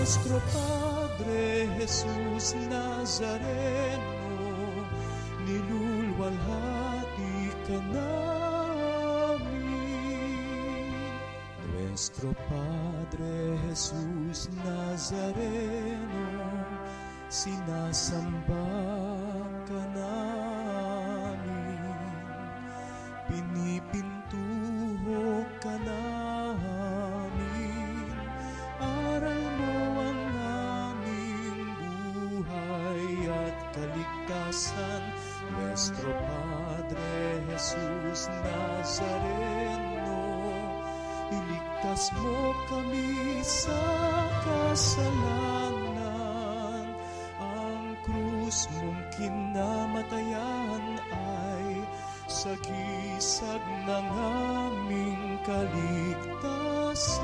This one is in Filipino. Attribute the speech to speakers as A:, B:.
A: Nuestro Padre Jesus Nazareno, nilulwalhati ka namin. Nuestro Padre Jesus Nazareno, sinasamba ka namin. Pinipintuho ka namin. Aral mo ang aming buhay at kaligtasan. Nuestro Padre Jesus Nazareno, iligtas mo kami sa kasalanan. Ang krus mong kinamatayan ay sagisag ng aming kaligtasan.